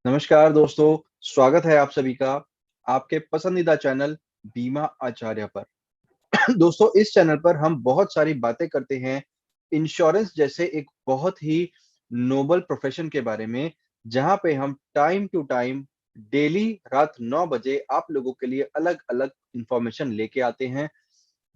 नमस्कार दोस्तों, स्वागत है आप सभी का आपके पसंदीदा चैनल बीमा आचार्य पर। दोस्तों, इस चैनल पर हम बहुत सारी बातें करते हैं इंश्योरेंस जैसे एक बहुत ही नोबल प्रोफेशन के बारे में, जहां पे हम टाइम टू टाइम डेली रात 9 बजे आप लोगों के लिए अलग अलग इंफॉर्मेशन लेके आते हैं,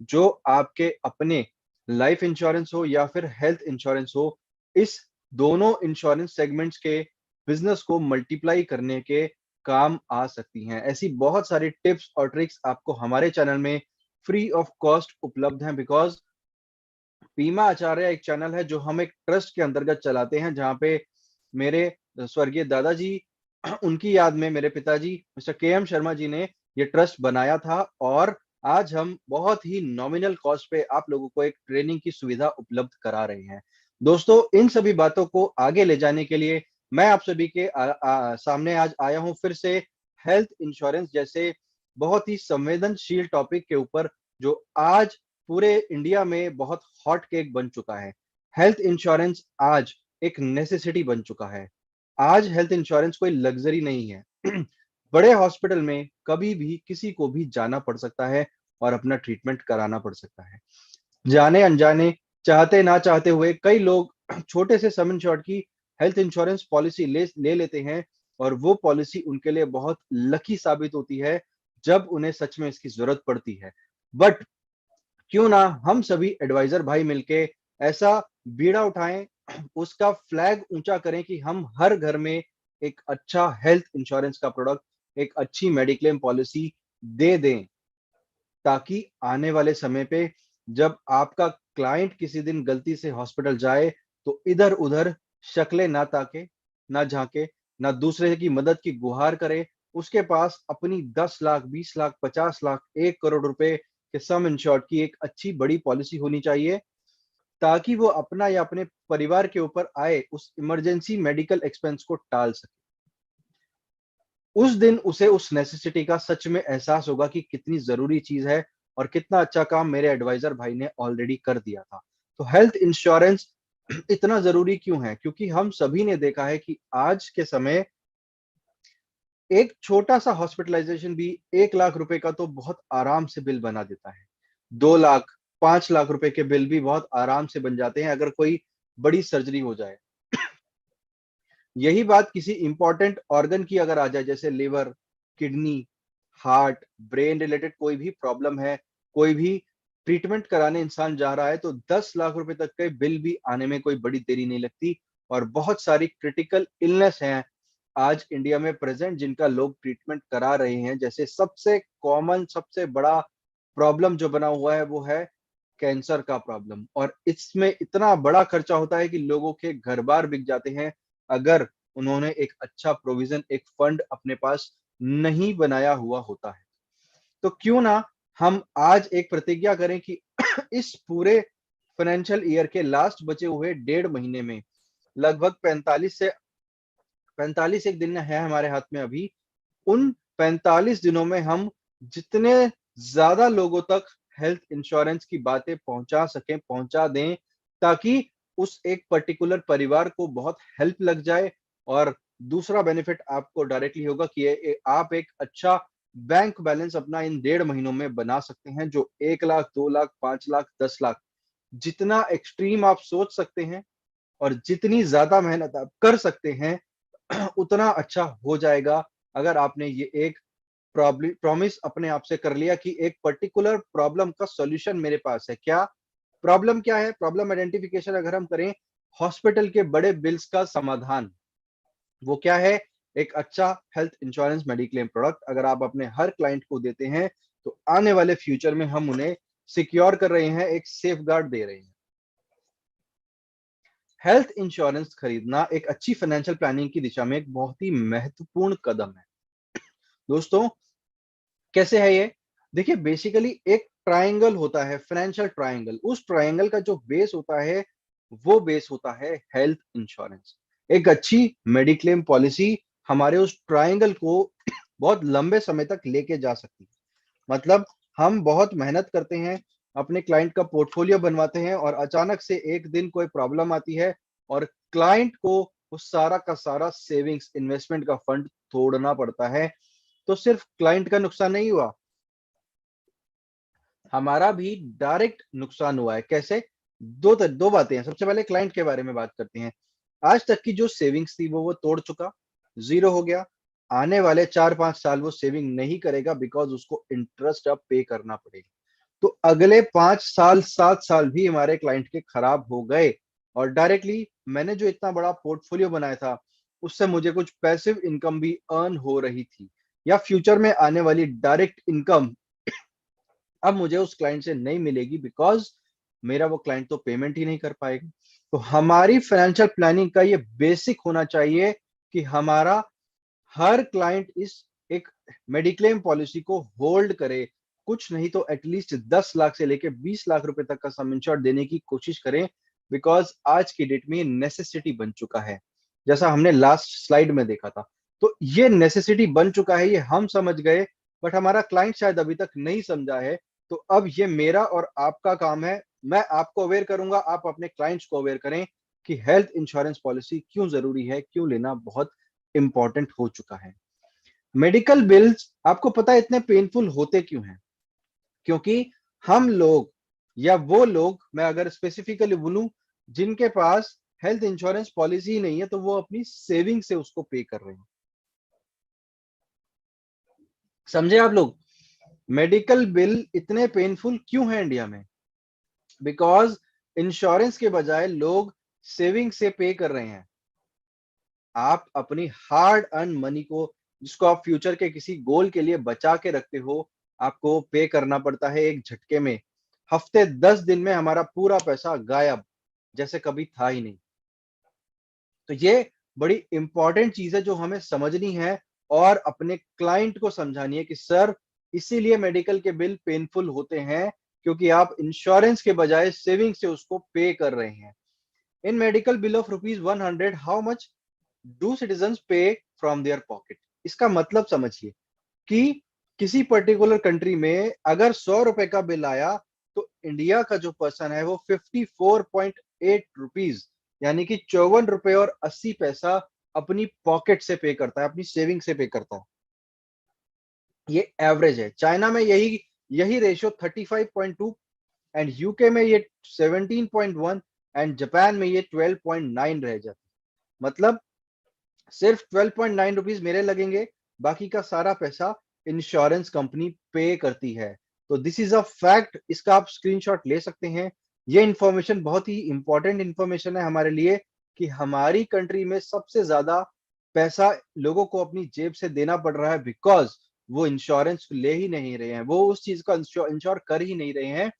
जो आपके अपने लाइफ इंश्योरेंस हो या फिर हेल्थ इंश्योरेंस हो, इस दोनों इंश्योरेंस सेगमेंट्स के बिजनेस को मल्टीप्लाई करने के काम आ सकती हैं। ऐसी बहुत सारी टिप्स और ट्रिक्स आपको हमारे चैनल में फ्री ऑफ कॉस्ट उपलब्ध हैं, बिकॉज बीमा आचार्य एक चैनल है जो हम एक ट्रस्ट के अंतर्गत चलाते हैं, जहां पे मेरे स्वर्गीय दादाजी, उनकी याद में मेरे पिताजी मिस्टर के एम शर्मा जी ने ये ट्रस्ट बनाया था। और आज हम बहुत ही नॉमिनल कॉस्ट पे आप लोगों को एक ट्रेनिंग की सुविधा उपलब्ध करा रहे हैं। दोस्तों, इन सभी बातों को आगे ले जाने के लिए मैं आप सभी के सामने आज आया हूं फिर से हेल्थ इंश्योरेंस जैसे बहुत ही संवेदनशील टॉपिक के ऊपर, जो आज पूरे इंडिया में बहुत हॉट केक बन चुका है। हेल्थ इंश्योरेंस आज एक नेसेसिटी बन चुका है। आज हेल्थ इंश्योरेंस कोई लग्जरी नहीं है। बड़े हॉस्पिटल में कभी भी किसी को भी जाना पड़ सकता है और अपना ट्रीटमेंट कराना पड़ सकता है। जाने अनजाने, चाहते ना चाहते हुए कई लोग छोटे से सम इंश्योर्ड की हेल्थ इंश्योरेंस पॉलिसी ले लेते हैं, और वो पॉलिसी उनके लिए बहुत लकी साबित होती है जब उन्हें सच में इसकी जरूरत पड़ती है। बट क्यों ना हम सभी एडवाइजर भाई मिलके ऐसा बीड़ा उठाएं, उसका फ्लैग ऊंचा करें कि हम हर घर में एक अच्छा हेल्थ इंश्योरेंस का प्रोडक्ट, एक अच्छी मेडिक्लेम पॉलिसी दे दें, ताकि आने वाले समय पे जब आपका क्लाइंट किसी दिन गलती से हॉस्पिटल जाए, तो इधर उधर शक्लें ना ताके, ना झांके, ना दूसरे की मदद की गुहार करे। उसके पास अपनी 10 लाख, 20 लाख, 50 लाख, 1 करोड़ रुपए के सम इंश्योर्ड की एक अच्छी बड़ी पॉलिसी होनी चाहिए, ताकि वो अपना या अपने परिवार के ऊपर आए उस इमरजेंसी मेडिकल एक्सपेंस को टाल सके। उस दिन उसे उस नेसेसिटी का सच में एहसास होगा कि कितनी जरूरी चीज है और कितना अच्छा काम मेरे एडवाइजर भाई ने ऑलरेडी कर दिया था। तो हेल्थ इंश्योरेंस इतना जरूरी क्यों है? क्योंकि हम सभी ने देखा है कि आज के समय एक छोटा सा हॉस्पिटलाइजेशन भी 1 लाख रुपए का तो बहुत आराम से बिल बना देता है। 2 लाख, 5 लाख रुपए के बिल भी बहुत आराम से बन जाते हैं अगर कोई बड़ी सर्जरी हो जाए। यही बात किसी इंपॉर्टेंट ऑर्गन की अगर आ जाए, जैसे liver, kidney, heart, brain related कोई भी प्रॉब्लम है, कोई भी ट्रीटमेंट कराने इंसान जा रहा है, तो 10 लाख रुपए तक के बिल भी आने में कोई बड़ी देरी नहीं लगती। और बहुत सारी क्रिटिकल इलनेस हैं आज इंडिया में प्रेजेंट, जिनका लोग ट्रीटमेंट करा रहे हैं। जैसे सबसे कॉमन, सबसे बड़ा प्रॉब्लम जो बना हुआ है वो है कैंसर का प्रॉब्लम, और इसमें इतना बड़ा खर्चा होता है कि लोगों के घर बार बिक जाते हैं अगर उन्होंने एक अच्छा प्रोविजन, एक फंड अपने पास नहीं बनाया हुआ होता है। तो क्यों ना हम आज एक प्रतिज्ञा करें कि इस पूरे फाइनेंशियल ईयर के लास्ट बचे हुए 1.5 महीने में, लगभग 45 एक दिन है हमारे हाथ में अभी, उन 45 दिनों में हम जितने ज्यादा लोगों तक हेल्थ इंश्योरेंस की बातें पहुंचा सकें, पहुंचा दें, ताकि उस एक पर्टिकुलर परिवार को बहुत हेल्प लग जाए। और दूसरा बेनिफिट आपको डायरेक्टली होगा कि आप एक अच्छा बैंक बैलेंस अपना इन 1.5 महीनों में बना सकते हैं, जो 1 लाख, 2 लाख, 5 लाख, 10 लाख, जितना एक्सट्रीम आप सोच सकते हैं और जितनी ज्यादा मेहनत आप कर सकते हैं, उतना अच्छा हो जाएगा। अगर आपने ये एक प्रॉमिस अपने आप से कर लिया कि एक पर्टिकुलर प्रॉब्लम का सॉल्यूशन मेरे पास है। क्या प्रॉब्लम? क्या है प्रॉब्लम? आइडेंटिफिकेशन अगर हम करें, हॉस्पिटल के बड़े बिल्स का समाधान, वो क्या है? एक अच्छा हेल्थ इंश्योरेंस मेडिक्लेम प्रोडक्ट अगर आप अपने हर क्लाइंट को देते हैं, तो आने वाले फ्यूचर में हम उन्हें सिक्योर कर रहे हैं, एक सेफ गार्ड दे रहे हैं। हेल्थ इंश्योरेंस खरीदना एक अच्छी फाइनेंशियल प्लानिंग की दिशा में एक बहुत ही महत्वपूर्ण कदम है। दोस्तों, कैसे है ये? देखिए, बेसिकली एक ट्रायंगल होता है, फाइनेंशियल ट्रायंगल। उस ट्रायंगल का जो बेस होता है, वो बेस होता है हेल्थ इंश्योरेंस। एक अच्छी मेडिक्लेम पॉलिसी हमारे उस ट्रायंगल को बहुत लंबे समय तक लेके जा सकती है। मतलब हम बहुत मेहनत करते हैं, अपने क्लाइंट का पोर्टफोलियो बनवाते हैं, और अचानक से एक दिन कोई प्रॉब्लम आती है और क्लाइंट को वो सारा का सारा सेविंग्स इन्वेस्टमेंट का फंड तोड़ना पड़ता है। तो सिर्फ क्लाइंट का नुकसान नहीं हुआ, हमारा भी डायरेक्ट नुकसान हुआ है। कैसे? दो बातें हैं। सबसे पहले क्लाइंट के बारे में बात करते हैं। आज तक की जो सेविंग्स थी वो तोड़ चुका, जीरो हो गया। आने वाले 4-5 साल वो सेविंग नहीं करेगा, बिकॉज उसको इंटरेस्ट अब पे करना पड़ेगा। तो अगले 5 साल 7 साल भी हमारे क्लाइंट के खराब हो गए। और डायरेक्टली मैंने जो इतना बड़ा पोर्टफोलियो बनाया था, उससे मुझे कुछ पैसिव इनकम भी अर्न हो रही थी, या फ्यूचर में आने वाली डायरेक्ट इनकम अब मुझे उस क्लाइंट से नहीं मिलेगी, बिकॉज मेरा वो क्लाइंट तो पेमेंट ही नहीं कर पाएगा। तो हमारी फाइनेंशियल प्लानिंग का ये बेसिक होना चाहिए कि हमारा हर क्लाइंट इस एक मेडिक्लेम पॉलिसी को होल्ड करे। कुछ नहीं तो एटलीस्ट 10 लाख से लेके 20 लाख रुपए तक का सम इंश्योर्ड देने की कोशिश करें, बिकॉज आज की डेट में ये नेसेसिटी बन चुका है, जैसा हमने लास्ट स्लाइड में देखा था। तो ये नेसेसिटी बन चुका है, ये हम समझ गए, बट हमारा क्लाइंट शायद अभी तक नहीं समझा है। तो अब ये मेरा और आपका काम है, मैं आपको अवेयर करूंगा, आप अपने क्लाइंट्स को अवेयर करें कि हेल्थ इंश्योरेंस पॉलिसी क्यों जरूरी है, क्यों लेना बहुत इंपॉर्टेंट हो चुका है। मेडिकल बिल्स आपको पता है इतने पेनफुल होते क्यों हैं? क्योंकि हम लोग, या वो लोग, मैं अगर स्पेसिफिकली बोलूं, जिनके पास हेल्थ इंश्योरेंस पॉलिसी ही नहीं है, तो वो अपनी सेविंग से उसको पे कर रहे हैं। समझे आप लोग? मेडिकल बिल इतने पेनफुल क्यों है इंडिया में? बिकॉज इंश्योरेंस के बजाय लोग सेविंग से पे कर रहे हैं। आप अपनी हार्ड अर्न मनी को, जिसको आप फ्यूचर के किसी गोल के लिए बचा के रखते हो, आपको पे करना पड़ता है एक झटके में। हफ्ते 10 दिन में हमारा पूरा पैसा गायब, जैसे कभी था ही नहीं। तो ये बड़ी इंपॉर्टेंट चीज है जो हमें समझनी है और अपने क्लाइंट को समझानी है कि सर, इसीलिए मेडिकल के बिल पेनफुल होते हैं, क्योंकि आप इंश्योरेंस के बजाय सेविंग से उसको पे कर रहे हैं। इन medical bill of ₹100, how much do citizen पे फ्रॉम देयर पॉकेट? इसका मतलब समझिए कि किसी पर्टिकुलर कंट्री में अगर ₹100 का बिल आया, तो इंडिया का जो पर्सन है वो 54.8 रुपीज, यानी कि ₹54.80 अपनी पॉकेट से पे करता है, अपनी सेविंग से पे करता है। ये एवरेज है। चाइना में यही यही रेशियो 35.2, एंड यूके में ये 17.1, एंड जापान में ये 12.9 रह जाता है। मतलब सिर्फ 12.9 रुपीज मेरे लगेंगे, बाकी का सारा पैसा इंश्योरेंस कंपनी पे करती है। तो दिस इज अ फैक्ट, इसका आप स्क्रीनशॉट ले सकते हैं। ये इंफॉर्मेशन बहुत ही इंपॉर्टेंट इंफॉर्मेशन है हमारे लिए, कि हमारी कंट्री में सबसे ज्यादा पैसा लोगों को अपनी जेब से देना पड़ रहा है, बिकॉज वो इंश्योरेंस ले ही नहीं रहे हैं, वो उस चीज का इंश्योर कर ही नहीं रहे हैं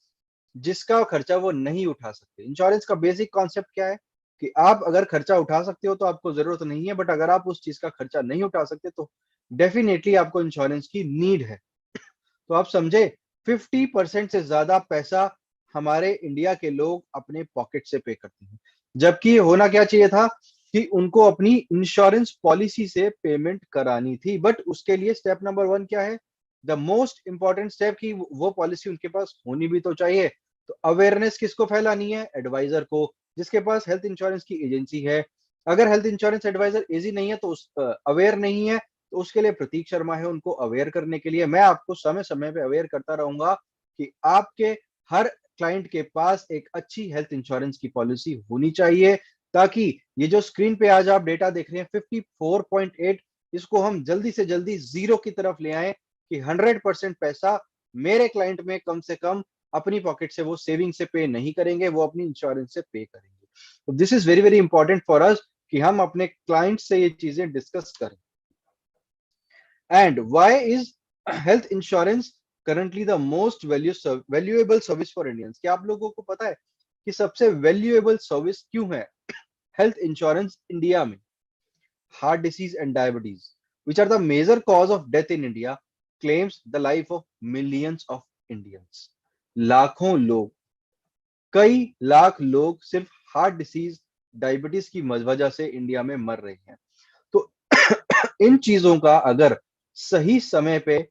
जिसका खर्चा वो नहीं उठा सकते। इंश्योरेंस का बेसिक कॉन्सेप्ट क्या है कि आप अगर खर्चा उठा सकते हो तो आपको जरूरत नहीं है, बट अगर आप उस चीज का खर्चा नहीं उठा सकते तो डेफिनेटली आपको इंश्योरेंस की नीड है। तो आप समझे, 50% से ज्यादा पैसा हमारे इंडिया के लोग अपने पॉकेट से पे करते हैं, जबकि होना क्या चाहिए था कि उनको अपनी इंश्योरेंस पॉलिसी से पेमेंट करानी थी। बट उसके लिए स्टेप नंबर 1 क्या है? द मोस्ट इंपॉर्टेंट स्टेप, कि वो पॉलिसी उनके पास होनी भी तो चाहिए। तो अवेयरनेस किसको फैलानी है? एडवाइजर को, जिसके पास हेल्थ इंश्योरेंस की एजेंसी है। अगर हेल्थ इंश्योरेंस एडवाइजर इजी नहीं है, तो उस अवेयर नहीं है, तो उसके लिए प्रतीक शर्मा है, उनको अवेयर करने के लिए। मैं आपको समय समय पे अवेयर करता रहूंगा कि आपके हर क्लाइंट के पास एक अच्छी हेल्थ इंश्योरेंस की पॉलिसी होनी चाहिए, ताकि ये जो स्क्रीन पे आज आप डेटा देख रहे हैं 54.8, इसको हम जल्दी से जल्दी जीरो की तरफ ले आए, कि 100% पैसा मेरे क्लाइंट में कम से कम अपनी पॉकेट से वो सेविंग से पे नहीं करेंगे, वो अपनी इंश्योरेंस से पे करेंगे। तो this is very very important for us कि हम अपने क्लाइंट से ये चीजें डिस्कस करें। And why is health insurance currently the most valuable service for Indians? क्या आप लोगों को पता है कि सबसे वैल्यूएबल सर्विस क्यों है हेल्थ इंश्योरेंस इंडिया में? Heart disease and diabetes, which are the major cause of death in India, claims the life of millions of Indians. लाखों लोग, कई लाख लोग सिर्फ हार्ट डिसीज, डायबिटीज की वजह से इंडिया में मर रहे हैं। तो इन चीजों का अगर सही समय पे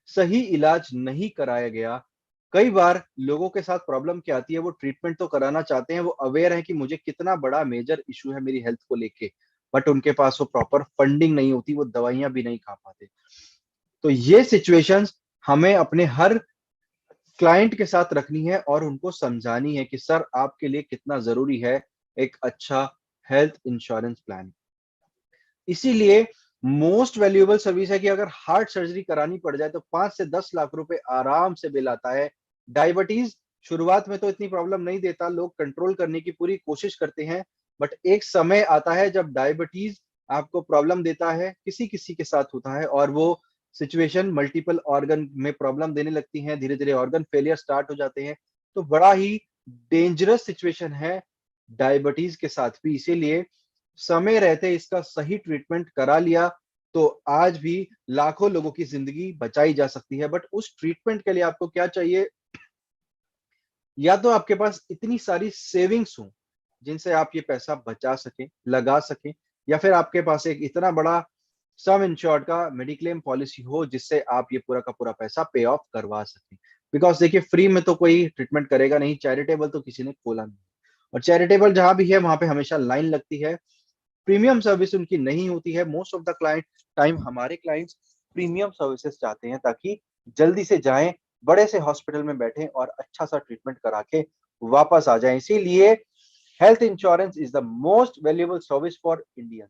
सही इलाज नहीं कराया गया, कई बार लोगों के साथ प्रॉब्लम क्या आती है, वो ट्रीटमेंट तो कराना चाहते हैं, वो अवेयर है कि मुझे कितना बड़ा मेजर इशू है मेरी हेल्थ को लेके, बट उनके पास वो प्रॉपर फंडिंग नहीं होती, वो दवाइयां भी नहीं खा पाते। तो ये सिचुएशंस हमें अपने हर क्लाइंट के साथ रखनी है और उनको समझानी है कि सर आपके लिए कितना जरूरी है एक अच्छा हेल्थ इंश्योरेंस प्लान। इसीलिए मोस्ट वैल्यूएबल सर्विस है कि अगर हार्ट सर्जरी करानी पड़ जाए तो 5 से 10 लाख रुपए आराम से बिल आता है। डायबिटीज शुरुआत में तो इतनी प्रॉब्लम नहीं देता, लोग कंट्रोल करने की पूरी कोशिश करते हैं, बट एक समय आता है जब डायबिटीज आपको प्रॉब्लम देता है, किसी किसी के साथ होता है, और वो सिचुएशन मल्टीपल ऑर्गन में प्रॉब्लम देने लगती है, धीरे धीरे ऑर्गन फेलियर स्टार्ट हो जाते हैं। तो बड़ा ही डेंजरस सिचुएशन है डायबिटीज के साथ भी। इसीलिए समय रहते इसका सही ट्रीटमेंट करा लिया तो आज भी लाखों लोगों की जिंदगी बचाई जा सकती है। बट उस ट्रीटमेंट के लिए आपको क्या चाहिए? या तो आपके पास इतनी सारी सेविंग्स हो जिनसे आप ये पैसा बचा सके, लगा सके, या फिर आपके पास एक इतना बड़ा सम इंश्योर्ड का मेडिक्लेम पॉलिसी हो जिससे आप ये पूरा का पूरा पैसा पे ऑफ करवा सके। बिकॉज देखिए, फ्री में तो कोई ट्रीटमेंट करेगा नहीं, चैरिटेबल तो किसी ने खोला नहीं, और चैरिटेबल जहां भी है वहां पे हमेशा लाइन लगती है, प्रीमियम सर्विस उनकी नहीं होती है। Most of the client time हमारे क्लाइंट्स प्रीमियम सर्विसेज चाहते हैं ताकि जल्दी से जाएं, बड़े से हॉस्पिटल में बैठें और अच्छा सा ट्रीटमेंट करा के वापस आ जाएं। इसीलिए health insurance is the most valuable service for Indians.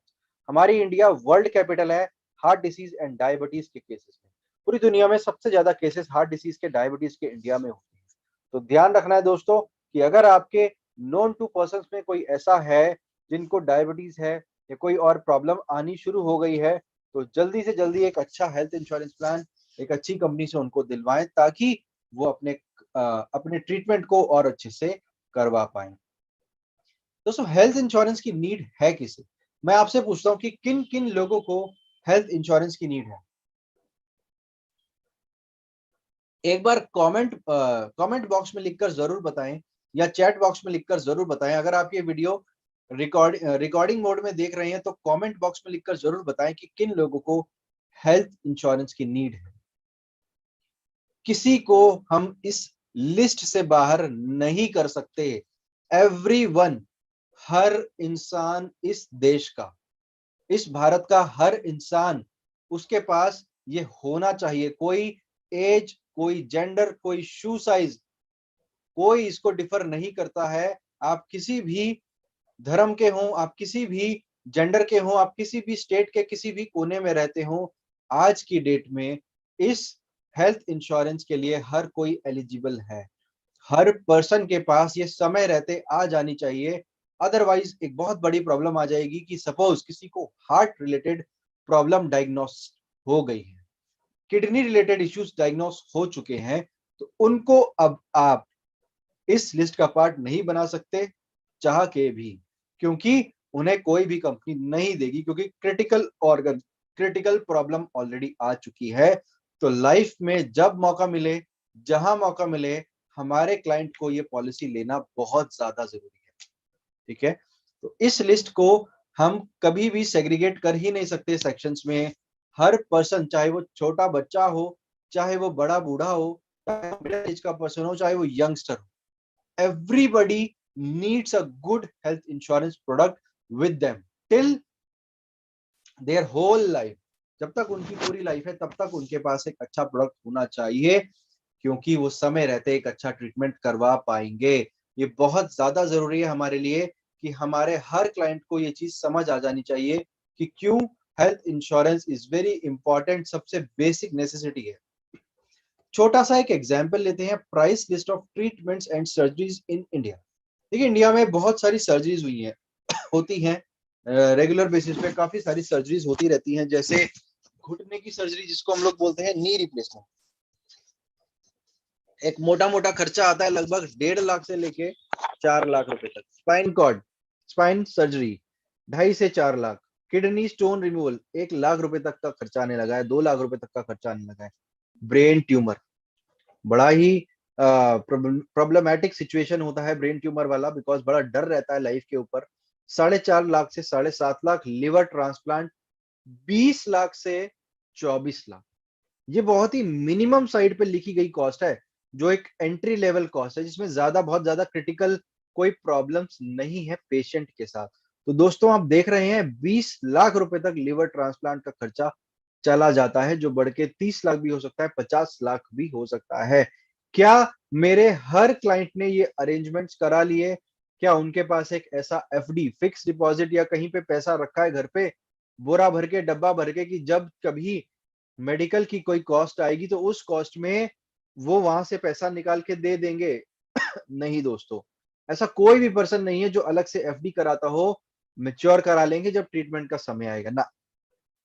हमारी इंडिया वर्ल्ड कैपिटल है हार्ट डिसीज एंड डायबिटीज के केसेस में। पूरी दुनिया में सबसे ज्यादा केसेस हार्ट डिसीज के, डायबिटीज के इंडिया में होते हैं। तो ध्यान रखना है दोस्तों कि अगर आपके नोन टू पर्सन में कोई ऐसा है जिनको डायबिटीज है या कोई और प्रॉब्लम आनी शुरू हो गई है, तो जल्दी से जल्दी एक अच्छा हेल्थ इंश्योरेंस प्लान एक अच्छी कंपनी से उनको दिलवाएं ताकि वो अपने ट्रीटमेंट को और अच्छे से करवा पाए। दोस्तों, हेल्थ इंश्योरेंस की नीड है किसे? मैं आपसे पूछता हूं कि किन किन लोगों को हेल्थ इंश्योरेंस की नीड है? एक बार कमेंट बॉक्स में लिखकर जरूर बताएं या चैट बॉक्स में लिखकर जरूर बताएं। अगर आप ये वीडियो रिकॉर्डिंग मोड में देख रहे हैं तो कमेंट बॉक्स में लिखकर जरूर बताएं कि किन लोगों को हेल्थ इंश्योरेंस की नीड है। किसी को हम इस लिस्ट से बाहर नहीं कर सकते। एवरीवन, हर इंसान इस देश का, इस भारत का हर इंसान, उसके पास ये होना चाहिए। कोई एज, कोई जेंडर, कोई शू साइज, कोई इसको डिफर नहीं करता है। आप किसी भी धर्म के हों, आप किसी भी जेंडर के हों, आप किसी भी स्टेट के किसी भी कोने में रहते हों, आज की डेट में इस हेल्थ इंश्योरेंस के लिए हर कोई एलिजिबल है। हर पर्सन के पास ये समय रहते आ जानी चाहिए। अदरवाइज एक बहुत बड़ी प्रॉब्लम आ जाएगी कि सपोज किसी को हार्ट रिलेटेड प्रॉब्लम डायग्नोस हो गई है, किडनी रिलेटेड इश्यूज डायग्नोस हो चुके हैं, तो उनको अब आप इस लिस्ट का पार्ट नहीं बना सकते चाह के भी, क्योंकि उन्हें कोई भी कंपनी नहीं देगी, क्योंकि critical organ, critical problem already आ चुकी है। तो लाइफ में जब मौका मिले, जहां मौका मिले, हमारे क्लाइंट को ये पॉलिसी लेना बहुत ज्यादा जरूरी है। ठीक है, तो इस लिस्ट को हम कभी भी सेग्रीगेट कर ही नहीं सकते सेक्शंस में। हर पर्सन, चाहे वो छोटा बच्चा हो, चाहे वो बड़ा बूढ़ा हो, चाहे मिडिल एज का पर्सन हो, चाहे वो यंगस्टर हो, everybody needs a good health insurance product with them till their whole life। जब तक उनकी पूरी लाइफ है तब तक उनके पास एक अच्छा प्रोडक्ट होना चाहिए, क्योंकि वो समय रहते एक अच्छा ट्रीटमेंट करवा पाएंगे। ये बहुत ज्यादा जरूरी है हमारे लिए कि हमारे हर क्लाइंट को ये चीज समझ आ जानी चाहिए कि क्यों health insurance is very important, सबसे बेसिक नेसेसिटी है। छोटा सा एक एग्जांपल लेते हैं, price list of treatments and surgeries in India. देखिए, इंडिया में बहुत सारी सर्जरीज हुई हैं, होती हैं, रेगुलर बेसिस पे काफी सारी सर्जरीज होती रहती हैं। जैसे घुटने की सर्जरी जिसको हम लोग बोलते हैं नी रिप्लेसमेंट, एक मोटा मोटा खर्चा आता है लगभग 1.5 लाख से लेके 4 लाख रुपए तक। स्पाइन कॉर्ड, स्पाइन सर्जरी 2.5 से 4 lakh. Kidney stone removal 1 lakh रुपए तक का खर्चा आने लगा है, 2 लाख रुपए तक का खर्चा आने लगा है। ब्रेन ट्यूमर, बड़ा ही प्रॉब्लमेटिक सिचुएशन होता है ब्रेन ट्यूमर वाला, बिकॉज बड़ा डर रहता है लाइफ के ऊपर। 4.5 लाख से 7.5 लाख। लिवर ट्रांसप्लांट 20 लाख से 24 लाख। ये बहुत ही मिनिमम साइड पे लिखी गई कॉस्ट है, जो एक एंट्री लेवल कॉस्ट है, जिसमें ज्यादा बहुत ज्यादा क्रिटिकल कोई प्रॉब्लम्स नहीं है पेशेंट के साथ। तो दोस्तों आप देख रहे हैं 20 लाख रुपए तक लिवर ट्रांसप्लांट का खर्चा चला जाता है, जो बढ़ के 30 लाख भी हो सकता है, 50 लाख भी हो सकता है। क्या मेरे हर क्लाइंट ने ये अरेंजमेंट्स करा लिए? क्या उनके पास एक ऐसा एफडी, फिक्स डिपॉजिट या कहीं पे पैसा रखा है घर पे बोरा भर के, डब्बा भर के, कि जब कभी मेडिकल की कोई कॉस्ट आएगी तो उस कॉस्ट में वो वहां से पैसा निकाल के दे देंगे? नहीं दोस्तों, ऐसा कोई भी पर्सन नहीं है जो अलग से एफडी कराता हो। मैच्योर करा लेंगे जब ट्रीटमेंट का समय आएगा ना।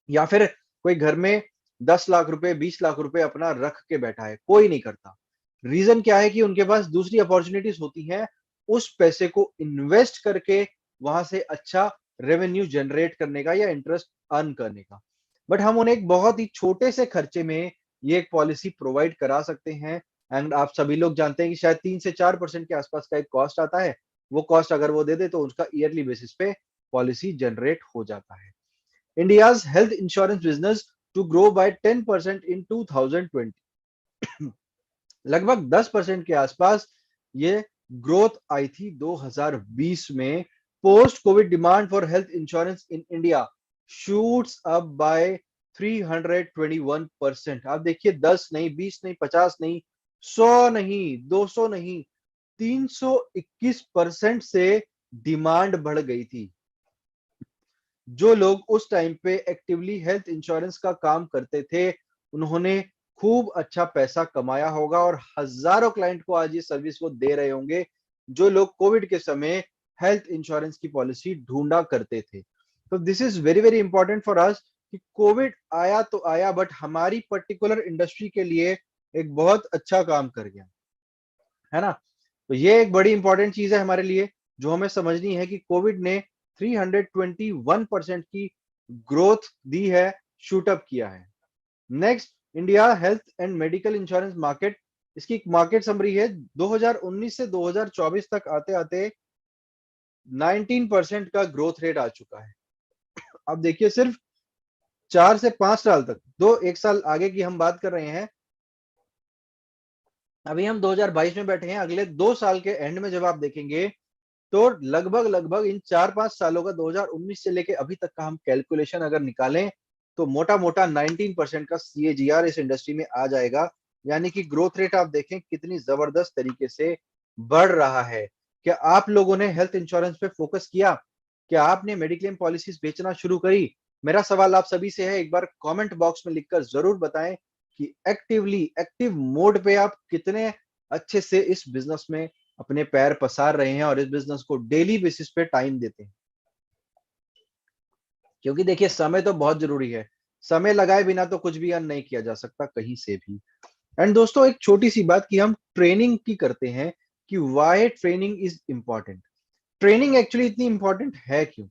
या फिर कोई घर में 10 लाख रुपए, 20 लाख रुपए अपना रख के बैठा है, कोई नहीं करता। रीजन क्या है कि उनके पास दूसरी अपॉर्चुनिटीज होती हैं उस पैसे को इन्वेस्ट करके वहां से अच्छा रेवेन्यू जनरेट करने का या इंटरेस्ट अर्न करने का। बट हम उन्हें एक बहुत ही छोटे से खर्चे में ये एक पॉलिसी प्रोवाइड करा सकते हैं। एंड आप सभी लोग जानते हैं कि शायद 3 से 4% के आसपास का एक कॉस्ट आता है। वो कॉस्ट अगर वो दे दे तो उसका ईयरली बेसिस पे पॉलिसी जनरेट हो जाता है। India's health insurance business to grow by 10% in 2020। लगभग 10% के आसपास ये ग्रोथ आई थी 2020 में। Post Covid demand for health insurance in India shoots up by 321%। आप देखिए, 10 नहीं, 20 नहीं, 50 नहीं, 100 नहीं, 200 नहीं, 321% से डिमांड बढ़ गई थी। जो लोग उस टाइम पे एक्टिवली हेल्थ इंश्योरेंस का काम करते थे उन्होंने खूब अच्छा पैसा कमाया होगा और हजारों क्लाइंट को आज ये सर्विस वो दे रहे होंगे जो लोग कोविड के समय हेल्थ इंश्योरेंस की पॉलिसी ढूंढा करते थे। तो this is very very important for us कि कोविड आया तो आया, बट हमारी पर्टिकुलर इंडस्ट्री के लिए एक बहुत अच्छा काम कर गया, है ना। तो ये एक बड़ी इंपॉर्टेंट चीज है हमारे लिए जो हमें समझनी है कि कोविड ने 321% की ग्रोथ दी है, शूटअप किया है। Next, India health and medical insurance market. इसकी एक मार्केट समरी है। 2019 से 2024 तक आते आते 19% का ग्रोथ रेट आ चुका है। अब देखिए, सिर्फ 4 से 5 साल तक, दो एक साल आगे की हम बात कर रहे हैं। अभी हम 2022 में बैठे हैं, अगले 2 साल के एंड में जब आप देखेंगे तो लगभग लगभग इन 4-5 सालों का 2019 से लेके अभी तक का हम कैलकुलेशन अगर निकालें तो मोटा मोटा 19% का सीएजीआर इस इंडस्ट्री में आ जाएगा। यानी कि ग्रोथ रेट आप देखें कितनी जबरदस्त तरीके से बढ़ रहा है। क्या आप लोगों ने हेल्थ इंश्योरेंस पे फोकस किया? क्या आपने मेडिक्लेम पॉलिसीज बेचना शुरू करी? मेरा सवाल आप सभी से है, एक बार कमेंट बॉक्स में लिखकर जरूर बताएं कि एक्टिव मोड पे आप कितने अच्छे से इस बिजनेस में अपने पैर पसार रहे हैं और इस बिजनेस को डेली बेसिस पे टाइम देते हैं। क्योंकि देखिए, समय तो बहुत जरूरी है। समय लगाए बिना तो कुछ भी अर्न नहीं किया जा सकता कहीं से भी। एंड दोस्तों, एक छोटी सी बात कि हम ट्रेनिंग की करते हैं कि why training is important. Training actually इतनी इंपॉर्टेंट है क्यों?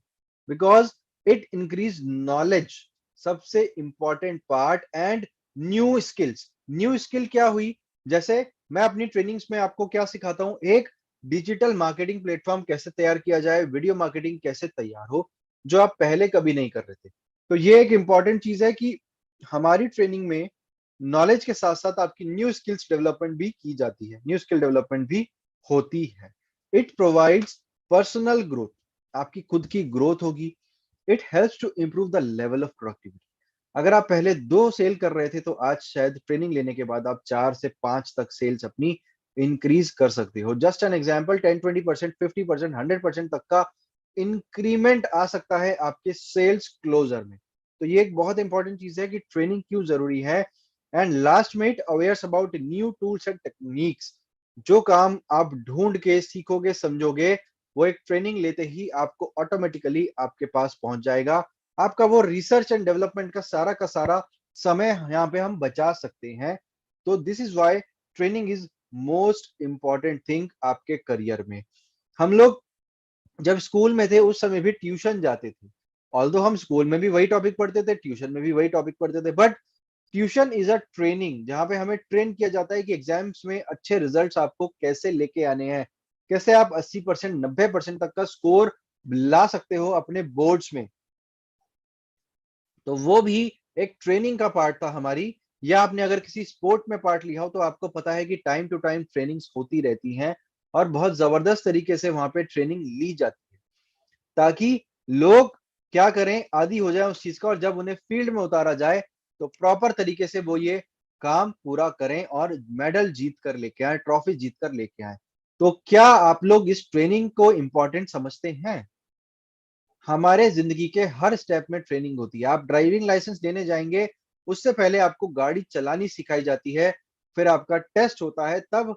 बिकॉज इट इंक्रीज नॉलेज, सबसे important part, and new skills. New skill क्या हुई? जैसे मैं अपनी ट्रेनिंग्स में आपको क्या सिखाता हूं, एक डिजिटल मार्केटिंग प्लेटफॉर्म कैसे तैयार किया जाए, वीडियो मार्केटिंग कैसे तैयार हो, जो आप पहले कभी नहीं कर रहे थे। तो ये एक इंपॉर्टेंट चीज है कि हमारी ट्रेनिंग में नॉलेज के साथ साथ आपकी न्यू स्किल्स डेवलपमेंट भी की जाती है, न्यू स्किल डेवलपमेंट भी होती है। इट प्रोवाइड्स पर्सनल ग्रोथ, आपकी खुद की ग्रोथ होगी। It helps to improve the level of productivity. अगर आप पहले 2 सेल कर रहे थे तो आज शायद ट्रेनिंग लेने के बाद आप 4 से 5 तक सेल्स अपनी इंक्रीज कर सकते हो। जस्ट एन एग्जाम्पल, 10-20%, 50%, 100% तक का इंक्रीमेंट आ सकता है आपके सेल्स क्लोजर में। तो ये एक बहुत इंपॉर्टेंट चीज है कि ट्रेनिंग क्यों जरूरी है। एंड लास्ट में, it awares about new tools and techniques. जो काम आप ढूंढ के सीखोगे, समझोगे, वो एक ट्रेनिंग लेते ही आपको ऑटोमेटिकली आपके पास पहुंच जाएगा। आपका वो रिसर्च एंड डेवलपमेंट का सारा समय यहाँ पे हम बचा सकते हैं। तो this is why training is most important thing आपके करियर में। हम लोग जब स्कूल में थे उस समय भी ट्यूशन जाते थे। ऑल्दो हम स्कूल में भी वही टॉपिक पढ़ते थे, ट्यूशन में भी वही टॉपिक पढ़ते थे, but tuition is a training जहां पे हमें ट्रेन किया जाता है कि एग्जाम्स में अच्छे रिजल्ट्स आपको कैसे लेके आने हैं, कैसे आप 80%, 90% तक का स्कोर ला सकते हो अपने बोर्ड्स में। तो वो भी एक ट्रेनिंग का पार्ट था हमारी। या आपने अगर किसी स्पोर्ट में पार्ट लिया हो तो आपको पता है कि टाइम टू टाइम ट्रेनिंग्स होती रहती हैं और बहुत जबरदस्त तरीके से वहां पे ट्रेनिंग ली जाती है, ताकि लोग क्या करें, आदी हो जाए उस चीज का, और जब उन्हें फील्ड में उतारा जाए तो प्रॉपर तरीके से वो ये काम पूरा करें और मेडल जीत कर लेके आए, ट्रॉफी जीत कर लेके आए। तो क्या आप लोग इस ट्रेनिंग को इंपॉर्टेंट समझते हैं? हमारे जिंदगी के हर स्टेप में ट्रेनिंग होती है। आप ड्राइविंग लाइसेंस लेने जाएंगे, उससे पहले आपको गाड़ी चलानी सिखाई जाती है, फिर आपका टेस्ट होता है, तब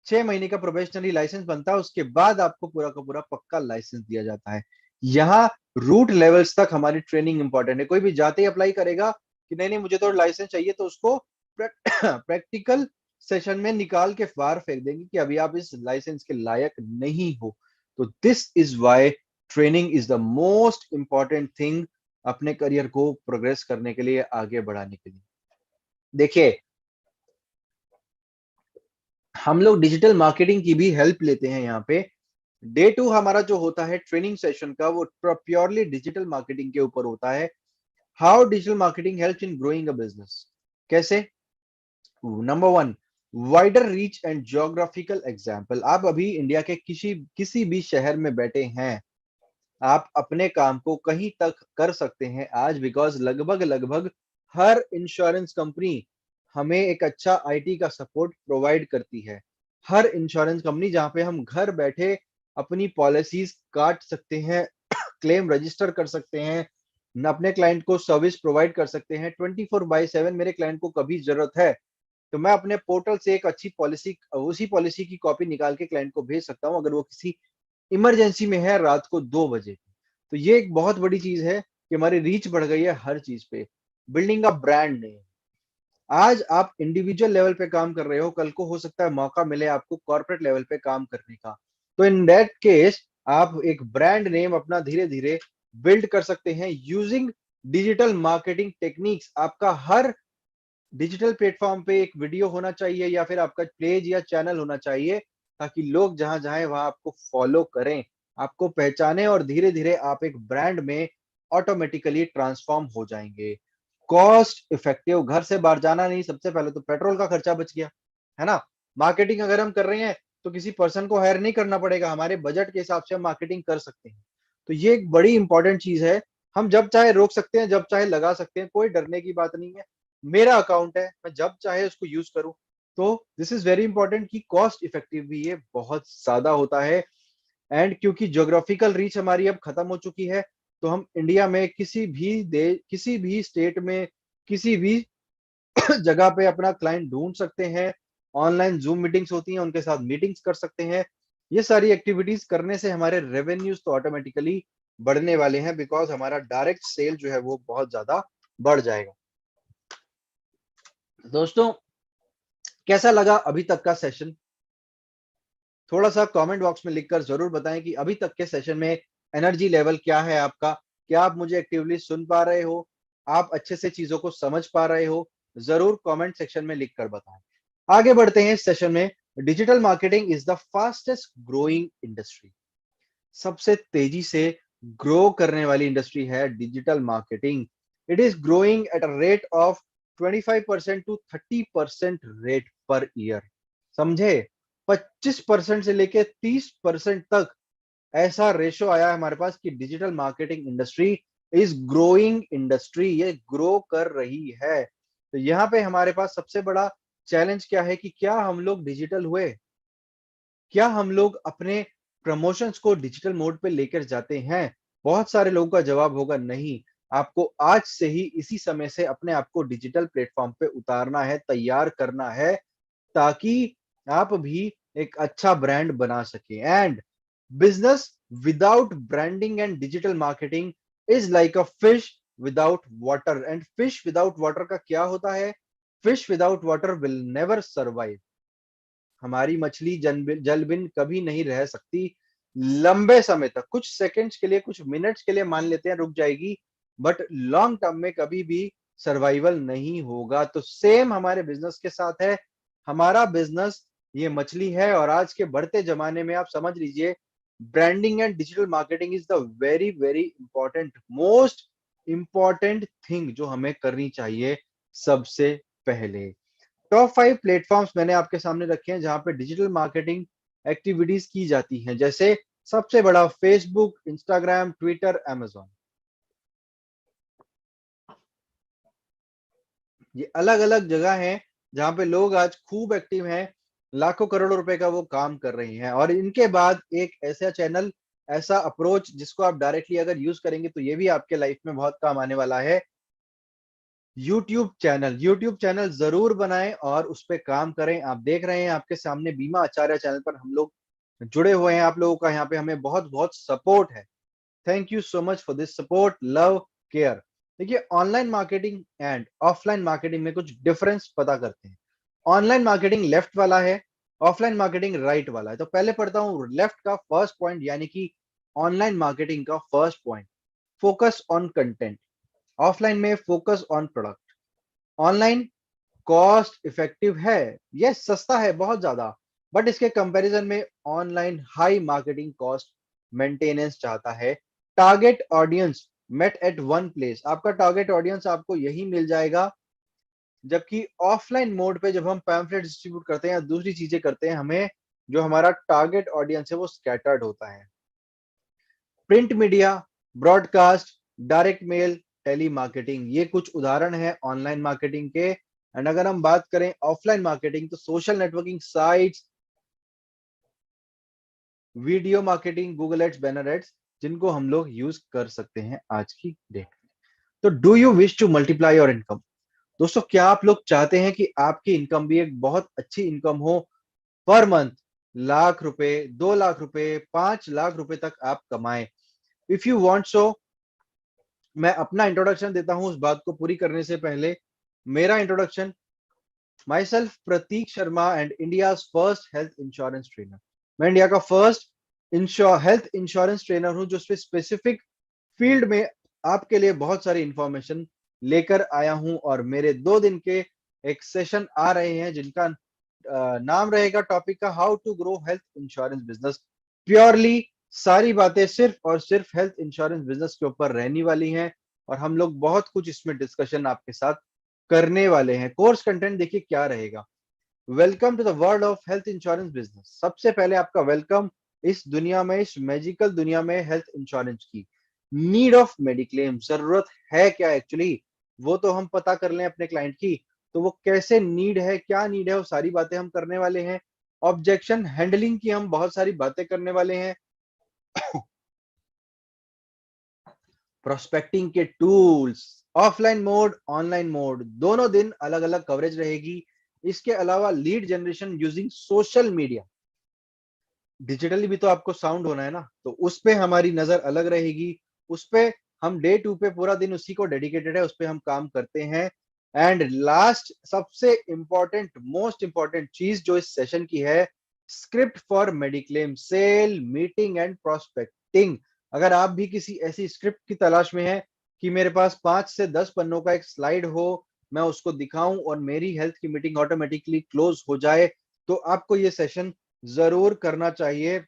6 महीने का प्रोबेशनरी लाइसेंस बनता है, उसके बाद आपको पूरा का पूरा पक्का लाइसेंस दिया जाता है। यहाँ रूट लेवल्स तक हमारी ट्रेनिंग इंपॉर्टेंट है। कोई भी जाते ही अप्लाई करेगा कि नहीं नहीं मुझे तो लाइसेंस चाहिए, तो उसको प्रैक्टिकल सेशन में निकाल के बाहर फेंक देंगे कि अभी आप इस लाइसेंस के लायक नहीं हो। तो this is why training is the most important thing अपने करियर को प्रोग्रेस करने के लिए, आगे बढ़ाने के लिए। देखिए, हम लोग डिजिटल मार्केटिंग की भी हेल्प लेते हैं यहाँ पे। डे 2 हमारा जो होता है ट्रेनिंग सेशन का, वो प्योरली डिजिटल मार्केटिंग के ऊपर होता है। How digital marketing help in growing a business. कैसे? Number one, wider reach and geographical example. आप अभी इंडिया के किसी किसी भी शहर में बैठे हैं, आप अपने काम को कहीं तक कर सकते हैं आज, बिकॉज लगभग लगभग हर इंश्योरेंस कंपनी हमें एक अच्छा आईटी का सपोर्ट प्रोवाइड करती है। हर इंश्योरेंस कंपनी जहां पे हम घर बैठे अपनी पॉलिसीज काट सकते हैं, क्लेम रजिस्टर कर सकते हैं, न अपने क्लाइंट को सर्विस प्रोवाइड कर सकते हैं 24/7। मेरे क्लाइंट को कभी जरूरत है तो मैं अपने पोर्टल से एक अच्छी पॉलिसी, उसी पॉलिसी की कॉपी निकाल के क्लाइंट को भेज सकता हूं, अगर वो किसी इमरजेंसी में है रात को 2 बजे। तो ये एक बहुत बड़ी चीज है कि हमारी रीच बढ़ गई है हर चीज पे। Building a brand name. आज आप इंडिविजुअल लेवल पे काम कर रहे हो, कल को हो सकता है मौका मिले आपको कॉर्पोरेट लेवल पे काम करने का। तो इन दैट केस आप एक ब्रांड नेम अपना धीरे धीरे बिल्ड कर सकते हैं यूजिंग डिजिटल मार्केटिंग टेक्निक्स। आपका हर डिजिटल प्लेटफॉर्म पे एक वीडियो होना चाहिए या फिर आपका पेज या चैनल होना चाहिए, ताकि लोग जहां जाएं वहां आपको फॉलो करें, आपको पहचाने, और धीरे धीरे आप एक ब्रांड में ऑटोमेटिकली ट्रांसफॉर्म हो जाएंगे। कॉस्ट इफेक्टिव, घर से बाहर जाना नहीं, सबसे पहले तो पेट्रोल का खर्चा बच गया, है ना। मार्केटिंग अगर हम कर रहे हैं तो किसी पर्सन को हायर नहीं करना पड़ेगा, हमारे बजट के हिसाब से हम मार्केटिंग कर सकते हैं। तो ये एक बड़ी इंपॉर्टेंट चीज है। हम जब चाहे रोक सकते हैं, जब चाहे लगा सकते हैं, कोई डरने की बात नहीं है। मेरा अकाउंट है, मैं जब चाहे उसको यूज करूं। तो दिस इज वेरी इंपॉर्टेंट कि कॉस्ट इफेक्टिव भी ये बहुत ज्यादा होता है। एंड क्योंकि ज्योग्राफिकल रीच हमारी अब खत्म हो चुकी है, तो हम इंडिया में किसी भी देश, किसी भी स्टेट में, किसी भी जगह पे अपना क्लाइंट ढूंढ सकते हैं। ऑनलाइन जूम मीटिंग्स होती हैं, उनके साथ मीटिंग्स कर सकते हैं। ये सारी एक्टिविटीज करने से हमारे रेवेन्यूज तो ऑटोमेटिकली बढ़ने वाले हैं, बिकॉज हमारा डायरेक्ट सेल जो है वो बहुत ज्यादा बढ़ जाएगा। दोस्तों, कैसा लगा अभी तक का सेशन? थोड़ा सा कमेंट बॉक्स में लिखकर जरूर बताएं कि अभी तक के सेशन में एनर्जी लेवल क्या है आपका। क्या आप मुझे एक्टिवली सुन पा रहे हो? आप अच्छे से चीजों को समझ पा रहे हो? जरूर कमेंट सेक्शन में लिखकर बताएं। आगे बढ़ते हैं इस सेशन में। Digital marketing is the fastest growing industry. सबसे तेजी से ग्रो करने वाली इंडस्ट्री है digital marketing. It is growing at a rate of 25% to 30% rate per year. समझे? 25% से लेके 30% तक ऐसा रेशो आया है हमारे पास कि digital marketing industry is growing industry, ये ग्रो कर रही है। तो यहाँ पे हमारे पास सबसे बड़ा चैलेंज क्या है कि क्या हम लोग डिजिटल हुए? क्या हम लोग अपने प्रमोशंस को डिजिटल मोड पे लेकर जाते हैं? बहुत सारे लोगों का जवाब होगा नहीं। आपको आज से ही इसी समय से अपने आप को डिजिटल प्लेटफॉर्म पे उतारना है, तैयार करना है, ताकि आप भी एक अच्छा ब्रांड बना सके। And business without branding and digital marketing is like a fish without water. And fish without water का क्या होता है? Fish without water will never survive. हमारी मछली जल बिन कभी नहीं रह सकती लंबे समय तक। कुछ सेकंड्स के लिए, कुछ मिनट्स के लिए मान लेते हैं रुक जाएगी, बट लॉन्ग टर्म में कभी भी सर्वाइवल नहीं होगा। तो सेम हमारे बिजनेस के साथ है। हमारा बिजनेस ये मछली है, और आज के बढ़ते जमाने में आप समझ लीजिए, branding and digital marketing is the very very important, most important thing जो हमें करनी चाहिए सबसे पहले। टॉप 5 प्लेटफॉर्म्स मैंने आपके सामने रखे हैं जहां पे डिजिटल मार्केटिंग एक्टिविटीज की जाती हैं, जैसे सबसे बड़ा फेसबुक, इंस्टाग्राम, ट्विटर, अमेजॉन, ये अलग अलग जगह हैं जहां पे लोग आज खूब एक्टिव हैं, लाखों करोड़ों रुपए का वो काम कर रही हैं। और इनके बाद एक ऐसा चैनल, ऐसा अप्रोच जिसको आप डायरेक्टली अगर यूज करेंगे तो ये भी आपके लाइफ में बहुत काम आने वाला है, यूट्यूब चैनल। यूट्यूब चैनल जरूर बनाएं और उस पर काम करें। आप देख रहे हैं आपके सामने बीमा आचार्य चैनल पर हम लोग जुड़े हुए हैं। आप लोगों का यहाँ पे हमें बहुत बहुत सपोर्ट है। Thank you so much for this support, love, care. देखिए, online marketing and offline marketing में कुछ डिफरेंस पता करते हैं। ऑनलाइन मार्केटिंग लेफ्ट वाला है, ऑफलाइन मार्केटिंग राइट वाला है। तो पहले पढ़ता हूं लेफ्ट का फर्स्ट पॉइंट, यानी कि ऑनलाइन मार्केटिंग का first point, focus on content. Offline में focus on product. Online cost effective है, ये सस्ता है बहुत ज्यादा, बट इसके कंपैरिजन में online high marketing cost maintenance चाहता है। Target audience met at one place, आपका टारगेट ऑडियंस आपको यही मिल जाएगा। जबकि ऑफलाइन मोड पे जब हम पैम्फलेट डिस्ट्रीब्यूट करते हैं या दूसरी चीजें करते हैं, हमें जो हमारा टारगेट ऑडियंस है वो स्कैटर्ड होता है। Print media, broadcast, direct mail, telemarketing, ये कुछ उदाहरण है ऑनलाइन मार्केटिंग के। एंड अगर हम बात करें ऑफलाइन मार्केटिंग, तो social networking sites, video marketing, Google ads, banner ads, जिनको हम लोग यूज कर सकते हैं आज की डेट में। तो do you wish to multiply your income? दोस्तों, क्या आप लोग चाहते हैं कि आपकी इनकम भी एक बहुत अच्छी इनकम हो, पर मंथ लाख रुपए, 2 लाख रुपए, 5 लाख रुपए तक आप कमाएं? इफ यू वांट सो, मैं अपना इंट्रोडक्शन देता हूं उस बात को पूरी करने से पहले। मेरा introduction, myself Prateek Sharma and India first health insurance trainer. मैं इंडिया का फर्स्ट हेल्थ इंश्योरेंस ट्रेनर हूं जो स्पेसिफिक फील्ड में आपके लिए बहुत सारी इंफॉर्मेशन लेकर आया हूं। और मेरे 2 दिन के एक सेशन आ रहे हैं जिनका नाम रहेगा टॉपिक का, how to grow health insurance business. Purely सारी बातें सिर्फ और सिर्फ हेल्थ इंश्योरेंस बिजनेस के ऊपर रहने वाली हैं, और हम लोग बहुत कुछ इसमें डिस्कशन आपके साथ करने वाले हैं। कोर्स कंटेंट देखिए क्या रहेगा। Welcome to the world of health insurance business. सबसे पहले आपका वेलकम इस दुनिया में, इस मैजिकल दुनिया में हेल्थ इंश्योरेंस की। नीड ऑफ मेडिक्लेम, जरूरत है क्या एक्चुअली, वो तो हम पता कर लें अपने क्लाइंट की। तो वो कैसे नीड है, क्या नीड है, वो सारी बातें हम करने वाले हैं। ऑब्जेक्शन हैंडलिंग की हम बहुत सारी बातें करने वाले हैं। प्रोस्पेक्टिंग के tools, offline mode, online mode, दोनों दिन अलग अलग कवरेज रहेगी। इसके अलावा lead generation using social media, digitally भी तो आपको साउंड होना है ना, तो उस पे हमारी नजर अलग रहेगी। उस पे हम डे 2 पे पूरा दिन उसी को डेडिकेटेड है, उस पे हम काम करते हैं। एंड लास्ट, सबसे इंपॉर्टेंट, मोस्ट इंपॉर्टेंट चीज जो इस सेशन की है, script for mediclaim sale, meeting and prospecting. अगर आप भी किसी ऐसी स्क्रिप्ट की तलाश में है कि मेरे पास 5 से 10 पन्नों का एक स्लाइड हो, मैं उसको दिखाऊं और मेरी हेल्थ की मीटिंग ऑटोमेटिकली क्लोज हो जाए, तो आपको ये सेशन जरूर करना चाहिए।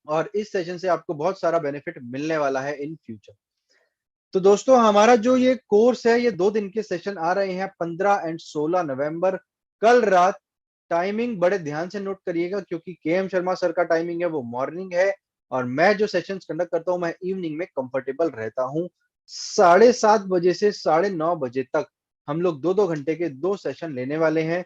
और इस सेशन से आपको बहुत सारा बेनिफिट मिलने वाला है इन फ्यूचर। तो दोस्तों, हमारा जो ये कोर्स है, ये 2 दिन के सेशन आ रहे हैं 15 और 16 नवंबर, कल रात। टाइमिंग बड़े ध्यान से नोट करिएगा, क्योंकि के.एम. शर्मा सर का टाइमिंग है वो मॉर्निंग है, और मैं जो सेशंस कंडक्ट करता हूं मैं इवनिंग में कंफर्टेबल रहता हूं। 7:30 बजे से 9:30 बजे तक हम लोग 2-2 घंटे के 2 सेशन लेने वाले हैं।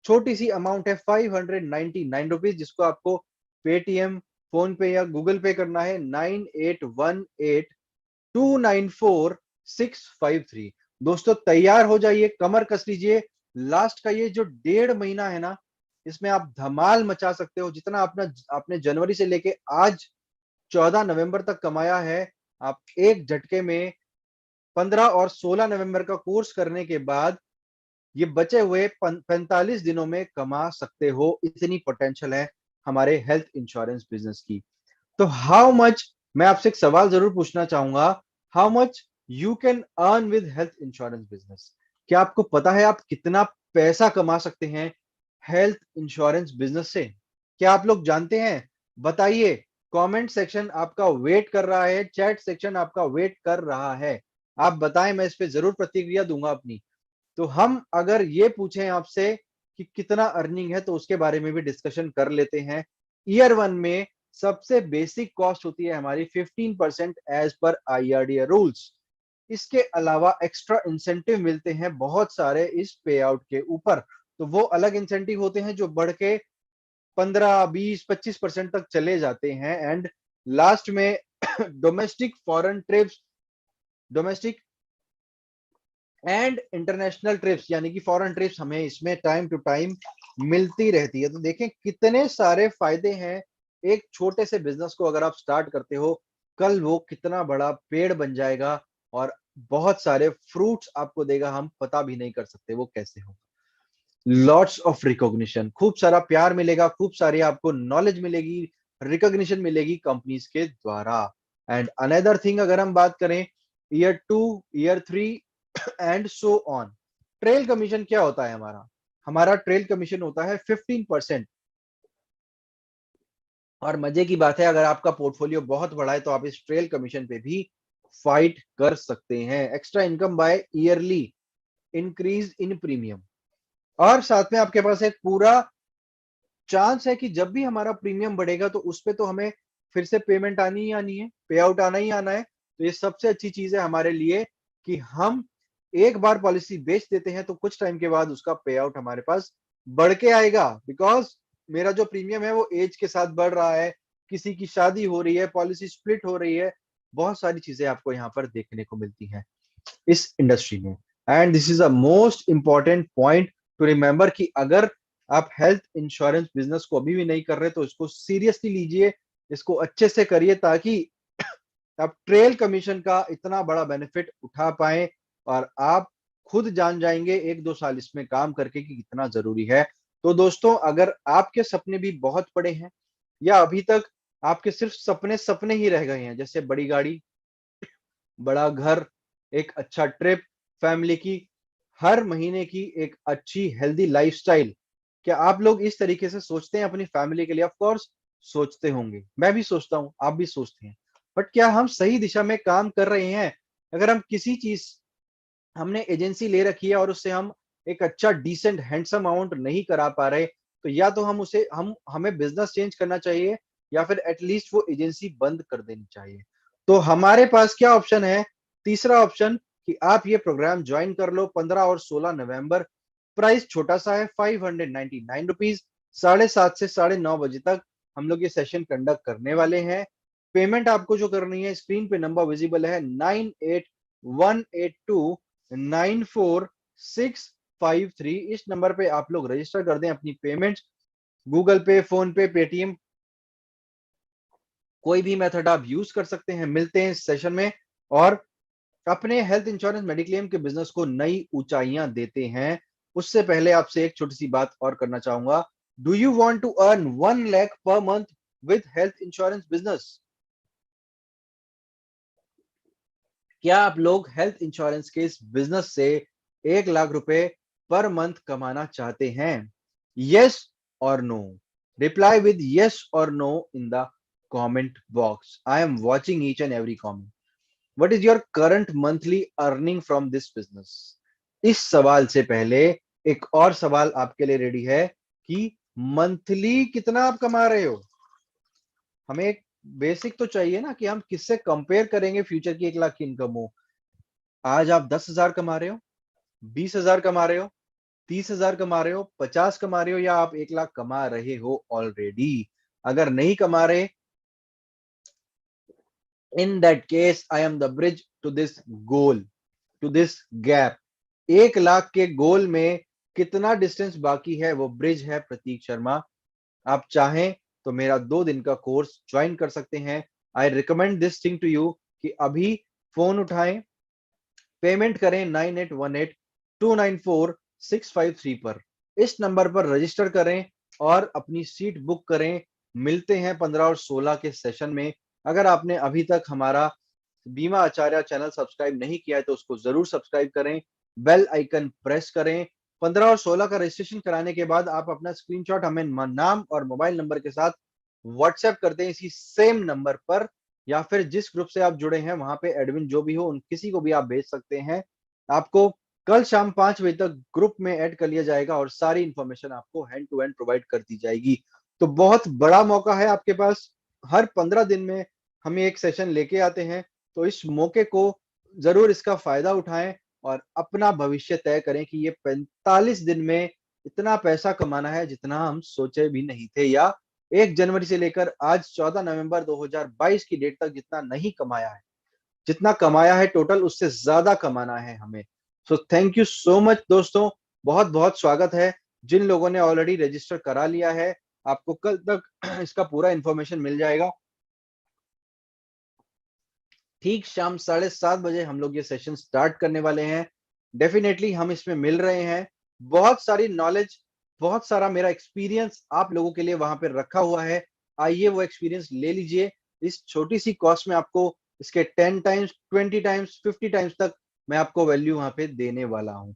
छोटी सी अमाउंट है, 599 रुपीज, जिसको आपको पेटीएम, फोन पे या गूगल पे करना है 9818294653। दोस्तों, तैयार हो जाइए, कमर कस लीजिए। लास्ट का ये जो 1.5 महीना है ना, इसमें आप धमाल मचा सकते हो। जितना अपना आपने जनवरी से लेके आज 14 नवंबर तक कमाया है, आप एक झटके में 15 और 16 नवंबर का कोर्स करने के बाद ये बचे हुए 45 दिनों में कमा सकते हो। इतनी पोटेंशियल है हमारे हेल्थ इंश्योरेंस बिजनेस की। तो हाउ मच, मैं आपसे एक सवाल जरूर पूछना चाहूंगा, how much you can earn with health insurance business? क्या आपको पता है आप कितना पैसा कमा सकते हैं हेल्थ इंश्योरेंस बिजनेस से? क्या आप लोग जानते हैं? बताइए। कमेंट सेक्शन आपका वेट कर रहा है, चैट सेक्शन आपका वेट कर रहा है। आप बताएं, मैं इस पे जरूर प्रतिक्रिया दूंगा अपनी। तो हम अगर ये पूछें आपसे कि कितना अर्निंग है, तो उसके बारे में भी डिस्कशन कर लेते हैं। ईयर 1 में सबसे बेसिक कॉस्ट होती है हमारी 15% एज पर IRDA रूल्स। इसके अलावा एक्स्ट्रा इंसेंटिव मिलते हैं बहुत सारे इस पे आउट के ऊपर, तो वो अलग इंसेंटिव होते हैं जो बढ़ के 15, 20, 25% तक चले जाते हैं। एंड लास्ट में domestic foreign trips, domestic and international trips यानी कि फॉरेन ट्रिप्स हमें इसमें टाइम टू टाइम मिलती रहती है। तो देखें कितने सारे फायदे हैं एक छोटे से बिजनेस को अगर आप स्टार्ट करते हो, कल वो कितना बड़ा पेड़ बन जाएगा और बहुत सारे फ्रूट्स आपको देगा, हम पता भी नहीं कर सकते वो कैसे हो। लॉट्स ऑफ रिकॉग्निशन, खूब सारा प्यार मिलेगा, खूब सारी आपको नॉलेज मिलेगी, रिकॉग्निशन मिलेगी कंपनीज के द्वारा। एंड अनदर थिंग अगर हम बात करें year 2, year 3 and so on, trail commission क्या होता है हमारा? हमारा ट्रेल कमीशन होता है 15%। और मजे की बात है, अगर आपका पोर्टफोलियो बहुत बड़ा है तो आप इस ट्रेल कमीशन पे भी फाइट कर सकते हैं। Extra income by yearly increase in premium, और साथ में आपके पास एक पूरा चांस है कि जब भी हमारा प्रीमियम बढ़ेगा तो उस पे तो हमें फिर से पेमेंट आनी ही आनी है, पे आउट आना ही आना है। तो ये सबसे अच्छी चीज है हमारे लिए कि हम एक बार पॉलिसी बेच देते हैं तो कुछ टाइम के बाद उसका पे आउट हमारे पास बढ़ के आएगा, बिकॉज मेरा जो प्रीमियम है वो एज के साथ बढ़ रहा है, किसी की शादी हो रही है, पॉलिसी स्प्लिट हो रही है, बहुत सारी चीजें आपको यहाँ पर देखने को मिलती हैं इस इंडस्ट्री में। And this is a most important point two remember कि अगर आप हेल्थ इंश्योरेंस बिजनेस को अभी भी नहीं कर रहे तो इसको सीरियसली लीजिए, इसको अच्छे से करिए ताकि आप ट्रेल कमीशन का इतना बड़ा बेनिफिट उठा पाए और आप खुद जान जाएंगे 1-2 साल इसमें काम करके कि कितना जरूरी है। तो दोस्तों, अगर आपके सपने भी बहुत बड़े हैं या अभी तक आपके सिर्फ सपने सपने ही रह गए हैं, जैसे बड़ी गाड़ी, बड़ा घर, एक अच्छा ट्रिप फैमिली की, हर महीने की एक अच्छी हेल्दी लाइफस्टाइल, क्या आप लोग इस तरीके से सोचते हैं अपनी फैमिली के लिए? ऑफ कोर्स सोचते होंगे, मैं भी सोचता हूँ, आप भी सोचते हैं। बट क्या हम सही दिशा में काम कर रहे हैं? अगर हम किसी चीज, हमने एजेंसी ले रखी है और उससे हम एक अच्छा डिसेंट हैंडसम अमाउंट नहीं करा पा रहे, तो या तो हम उसे हम हमें बिजनेस चेंज करना चाहिए या फिर एटलीस्ट वो एजेंसी बंद कर देनी चाहिए। तो हमारे पास क्या ऑप्शन है? तीसरा ऑप्शन कि आप ये प्रोग्राम ज्वाइन कर लो 15 और 16 नवंबर। प्राइस छोटा सा है, 599 रुपीज। 7:30 से 9:30 बजे तक हम लोग ये सेशन कंडक्ट करने वाले हैं। पेमेंट आपको जो करनी है, स्क्रीन पे नंबर विजिबल है, 9818294653। इस नंबर पे आप लोग रजिस्टर कर दें अपनी पेमेंट, गूगल पे, फोन पे, पेटीएम, कोई भी मेथड आप यूज कर सकते हैं। मिलते हैं इस सेशन में और अपने हेल्थ इंश्योरेंस मेडिक्लेम के बिजनेस को नई ऊंचाइयां देते हैं। उससे पहले आपसे एक छोटी सी बात और करना चाहूंगा। Do you want to earn 1 lakh per month with health insurance business? क्या आप लोग हेल्थ इंश्योरेंस के इस बिजनेस से 1 लाख रुपए पर मंथ कमाना चाहते हैं? यस और नो? रिप्लाई विद यस और no in the comment box. I am watching each and every comment. What is your current monthly earning from this business? इस सवाल से पहले एक और सवाल आपके लिए रेडी है कि मंथली कितना आप कमा रहे हो? हमें एक बेसिक तो चाहिए ना कि हम किससे कंपेयर करेंगे फ्यूचर की 1 लाख की इनकम हो। आज आप 10,000 कमा रहे हो, 20,000 कमा रहे हो, 30,000 कमा रहे हो, 50 कमा रहे हो, या आप 1 लाख कमा रहे हो ऑलरेडी? अगर नहीं कमा रहे, in that case I am the bridge to this goal, to this gap. 1 lakh के गोल में कितना डिस्टेंस बाकी है, वो ब्रिज है प्रतीक शर्मा। आप चाहें तो मेरा 2 दिन का कोर्स ज्वाइन कर सकते हैं। I recommend this thing to you कि अभी फोन उठाएं, पेमेंट करें 9818294653 पर। इस नंबर पर रजिस्टर करें और अपनी सीट बुक करें। मिलते हैं 15 और 16 के सेशन में। अगर आपने अभी तक हमारा बीमा आचार्य चैनल सब्सक्राइब नहीं किया है तो उसको जरूर सब्सक्राइब करें, बेल आइकन प्रेस करें। 15 और 16 का रजिस्ट्रेशन कराने के बाद आप अपना स्क्रीनशॉट हमें नाम और मोबाइल नंबर के साथ व्हाट्सएप कर दें इसी सेम नंबर पर, या फिर जिस ग्रुप से आप जुड़े हैं वहां पे एडमिन जो भी हो उन किसी को भी आप भेज सकते हैं। आपको कल शाम 5 बजे तक ग्रुप में ऐड कर लिया जाएगा और सारी इंफॉर्मेशन आपको हैंड टू हैंड प्रोवाइड कर दी जाएगी। तो बहुत बड़ा मौका है आपके पास, हर 15 दिन में हम ये एक सेशन लेके आते हैं, तो इस मौके को ज़रूर इसका फ़ायदा उठाएँ और अपना भविष्य तय करें कि ये 45 दिन में इतना पैसा कमाना है जितना हम सोचे भी नहीं थे, या 1 जनवरी से लेकर आज 14 नवंबर 2022 की डेट तक जितना नहीं कमाया है। जितना कमाया है टोटल उससे ज़्यादा कमाना है हमें। So thank you so much दोस्तों, बहुत-बहुत स्वागत है। जिन लोगों ने ऑलरेडी रजिस्टर करा लिया है, आपको कल तक इसका पूरा इन्फॉर्मेशन मिल जाएगा। ठीक शाम 7:30 बजे हम लोग ये सेशन स्टार्ट करने वाले हैं। डेफिनेटली हम इसमें मिल रहे हैं। बहुत सारी नॉलेज, बहुत सारा मेरा एक्सपीरियंस आप लोगों के लिए वहाँ पे रखा हुआ है। आइए वो एक्सपीरियंस ले लीजिए। इस छोटी-सी कॉस्ट में आपको इसके 10 टाइम्स, 20 टाइम्स, 50 टाइम्स तक मैं आपको वैल्यू वहाँ पे देने वाला हूँ।